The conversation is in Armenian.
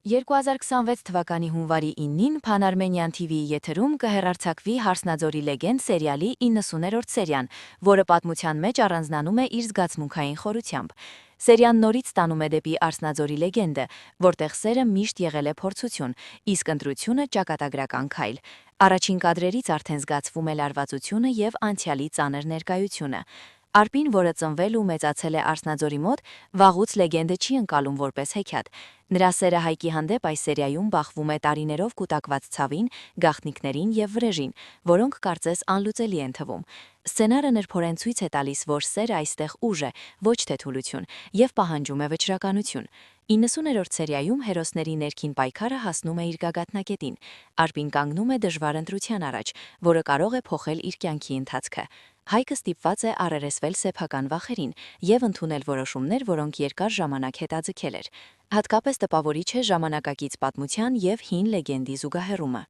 2026 թվականի հունվարի 9-ին Pan-Armenian TV-ի եթերում կհեռարձակվի «Հարսնաձորի լեգենդ» սերիալի 90-րդ սերիան, որը պատմության մեջ առանձնանում է իր զգացմունքային խորությամբ։ Սերիան նորից տանում է դեպի Արսնաձորի լեգենդը, որտեղ սերը միշտ եղել է փորձություն, իսկ ընտրությունը ճակատագրական քայլ։ Առաջին կադրերից արդեն զգացվում է լարվածությունը եւ անցյալի ծանր ներկայությունը։ Արպին, որը ծնվել ու մեծացել է Արսնաձորի մոտ, վաղուց լեգենդը չի ընկալում որպես հեքիաթ։ Նրա սերը Հայկի հանդեպ այս սերիայում բախվում է տարիներով կուտակված ցավին, գաղտնիքներին եւ վրեժին, որոնք կարծես անլուծելի են թվում։ Սցենարը նրբորեն ցույց է տալիս, որ սերը այստեղ ուժ է, ոչ թե թուլություն, եւ պահանջում է վճռականություն։ 90-րդ սերիայում հերոսների ներքին պայքարը հասնում է իր գագաթնակետին։ Արպին կանգնում է դժվար ընտրության առաջ, որը կարող է փոխել իր կյանքի ընթացքը։ Հայկը ստիպված է առերեսվել սեփական վախերին եւ ընդունել որոշումներ, որոնք երկար ժամանակ հետաձգել էր։ Հատկապես տպավորիչ է ժամանակակից պատմության եւ հին լեգենդի զուգահեռումը։